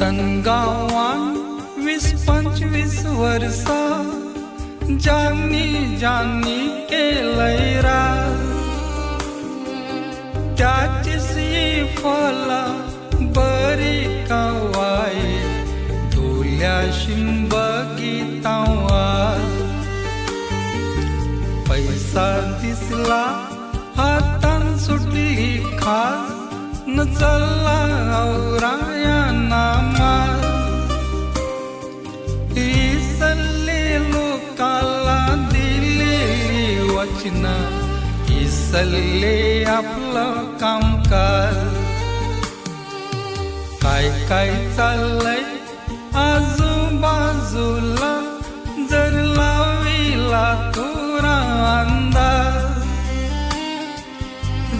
गावान 20-25 वर्ष ज्यांनी केलंय राज, त्याचीच ही फला बरी का वाईट डोल्याशीन बघिताव आज. पैसा दिसला हातान सुटली खास, न चला औराया नामा. इसले लोकाला दिलेली वचन, इसले आपलं कामकाज. काय काय चाललंय आजूबाजूला, जर लाविला थोडा अंदाज.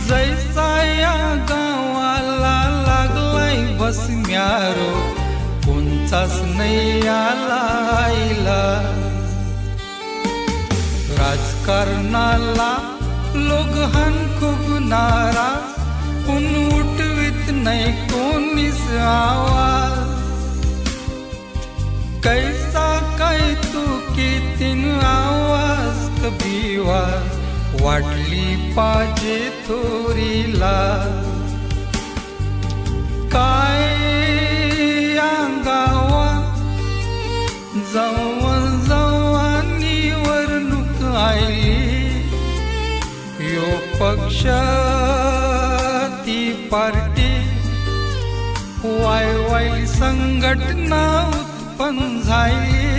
जैसा या गावाला लागलाय बसम्यारो, कोणचाच नाही आला इलाज. राजकारणाला लोक हन खूप नाराज, पण उठवीत नाही कोणीच आवाज. कैसा काय तू कितीन आवाज कभी वाटली पाहिजे थोरीला. काय या गावात जवळ निवडणूक आली, यो पक्ष ती पार्टी, वाय संघटना उत्पन्न झाली.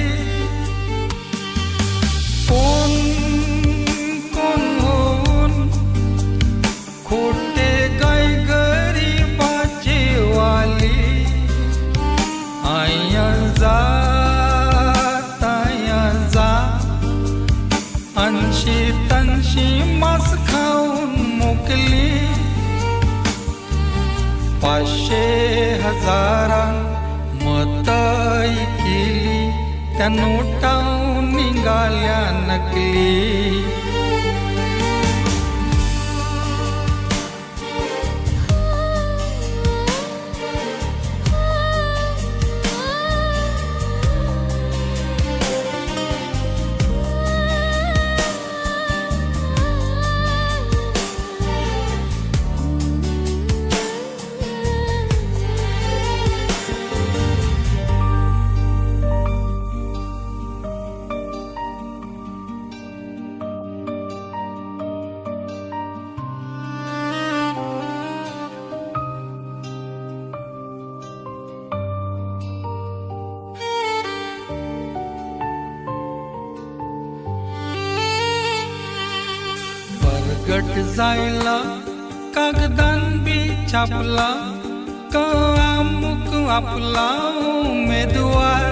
कोण होऊन खोटे गाय गरीबाचे वाली, आया जा ताया जा, 80-80 मास खाऊन मोकली. 500,000 मतही केली, त्या नोटावून निघाल्या नकली. गट जायला कागदान बी छापला, अमुक आपला उमेदवार.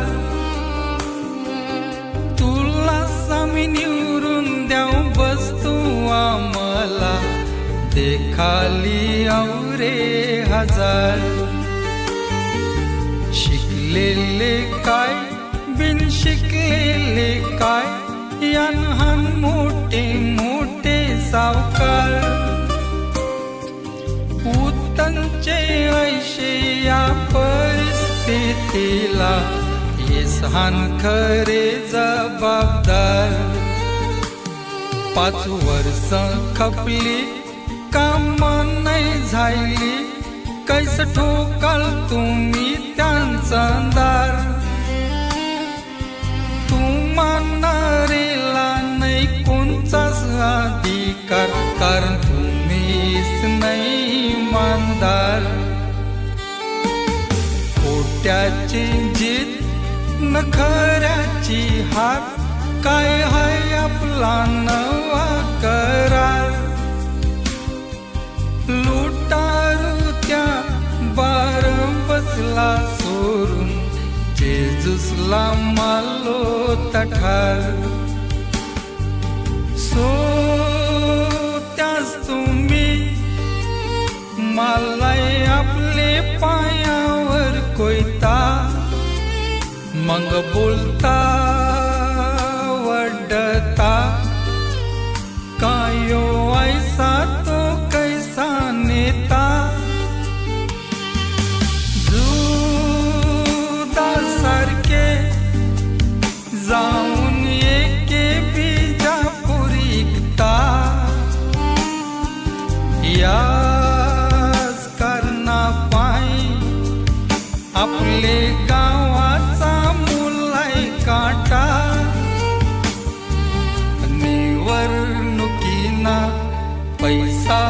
तुला सामी निवरून द्याव बसतो आम्हाला, देखाली औरे हजार. शिकलेले काय बिन शिकलेले काय, यान मोठे मोठे सावकार. उत्तनचे ऐशे या परिस्थितीला, येसान खरे जबाबदार. 5 वर्ष खपली काम नाही झाली, कैस ठोकाल तुम्ही त्यांचा दार. तुम्हारेला नाही कोणचाच अधिकार, कारण तुम्हीच नाही इमानदार. खोट्याची जीत न खऱ्याची हार, काय हाय आपला नवा करार. लुटारू त्या बार बसला सोडून, जेजूसला मालो तठार. सो त्यास तुम्ही मालाय आपले पायावर कोयता, मग बोलता वडता. कायो ऐसा तो कैसा नेता, याच कारणापायी आपले गावाचा मुलाई काटा निवडणुकीना पैसा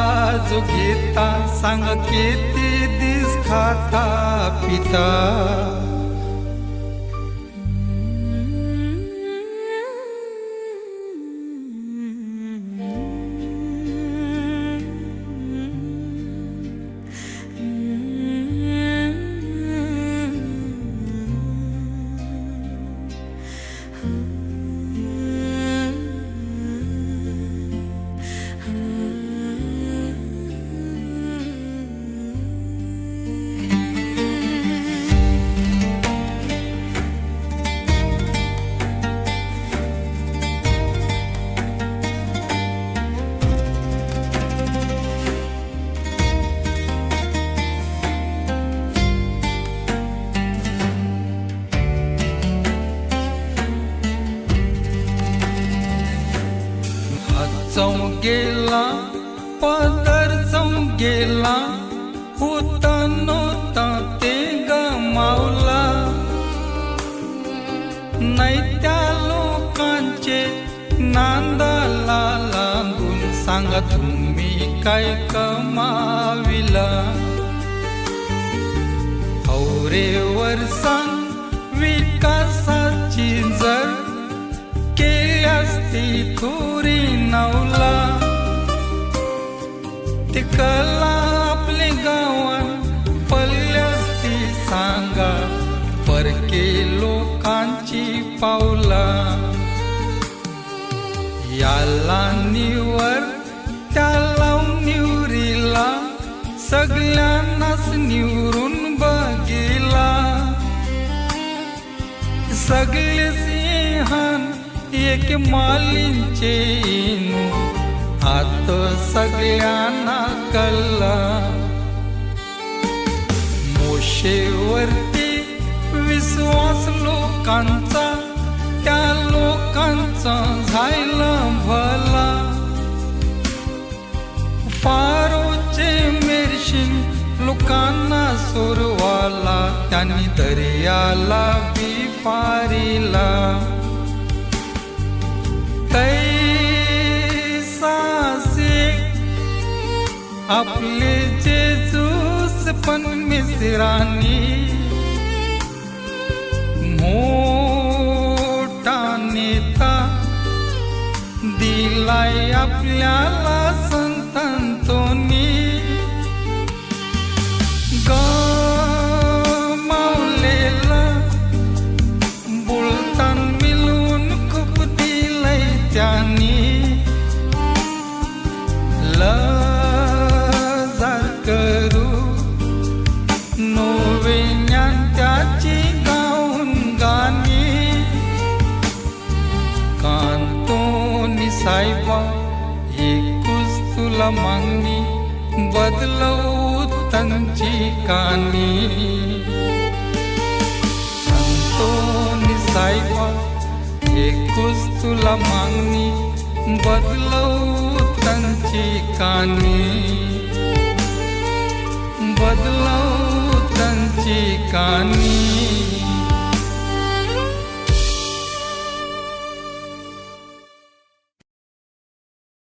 जो घेता सांग किती दिस खाता पिता जाऊन गेला पदर जाऊन गेला होता नव्हता ते गमावला नाही त्या लोकांचे नांदाला लागून सांगा तुम्ही काय कमाविला औरेवर सांग विकासाची जर केल्यास ती थोरी नवला ते कला आपले गावात पडल्यास ती सांगा परके लोकांची पावला याला निवर त्याला निवरीला सगळ्यांनाच निवरून बघिला सगळेच हान एक मालींचे आत सगळ्यांना कळला मोशेवरती विश्वास लोकांचा त्या लोकांचा झाला भला फारोचे मेरशिन लोकांना सोरवाला त्यांनी दर्याला बिफारीला आपले जेजूस पण मिसरानी मोठा नेता दिलाय आपल्याला संतांतोनी गमावलेला बोलतान मिळून खूप दिलंय त्यांनी करू नोवेन्यान त्याची गाऊन गाणी कांतोनी साहेबा एकूच तुला मागणी बदलवू त्यांची कानी कांतोनी साहेबा एकूच तुला मागणी बदलवू त्यांची कानी बदलवू त्यांची कानी